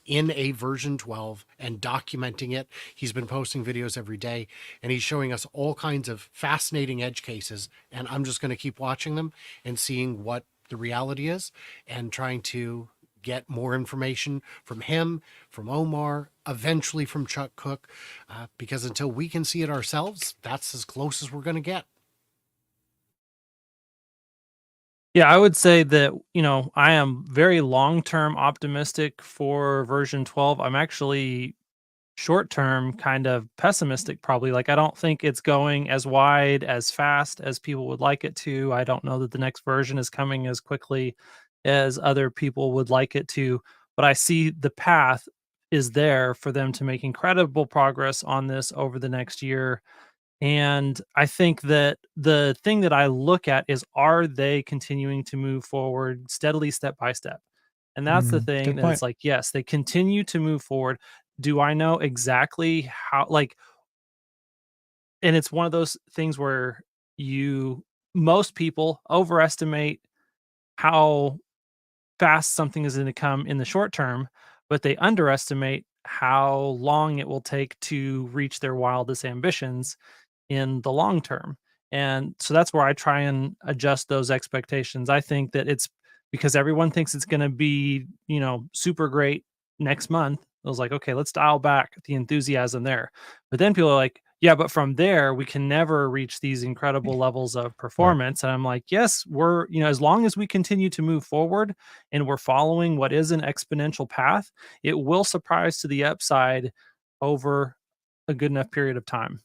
in a version 12 and documenting it. He's been posting videos every day, and he's showing us all kinds of fascinating edge cases, and I'm just going to keep watching them and seeing what the reality is and trying to get more information from him, from Omar, eventually from Chuck Cook, because until we can see it ourselves, that's as close as we're going to get. Yeah, I would say that, I am very long-term optimistic for version 12. I'm actually short-term kind of pessimistic, probably. Like, I don't think it's going as wide, as fast as people would like it to. I don't know that the next version is coming as quickly as other people would like it to, but I see the path is there for them to make incredible progress on this over the next year. And I think that the thing that I look at is, are they continuing to move forward steadily, step by step? And that's the thing Good that point. it's like, yes, they continue to move forward. Do I know exactly how, and it's one of those things where most people overestimate how fast something is going to come in the short term, but they underestimate how long it will take to reach their wildest ambitions in the long term. And so that's where I try and adjust those expectations. I think that it's because everyone thinks it's going to be, super great next month. I was like, okay, let's dial back the enthusiasm there. But then people are like, yeah, but from there, we can never reach these incredible levels of performance. And I'm like, yes, we're, as long as we continue to move forward and we're following what is an exponential path, it will surprise to the upside over a good enough period of time.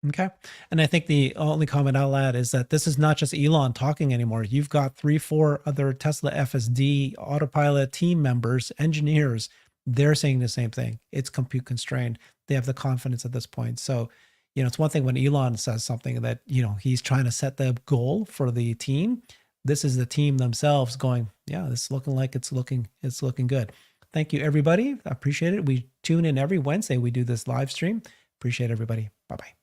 Okay. And I think the only comment I'll add is that this is not just Elon talking anymore. You've got 3-4 other Tesla FSD autopilot team members, engineers. They're saying the same thing. It's compute constrained. They have the confidence at this point. So, it's one thing when Elon says something that, he's trying to set the goal for the team. This is the team themselves going, yeah, this is looking like it's looking good. Thank you, everybody. I appreciate it. We tune in every Wednesday. We do this live stream. Appreciate everybody. Bye-bye.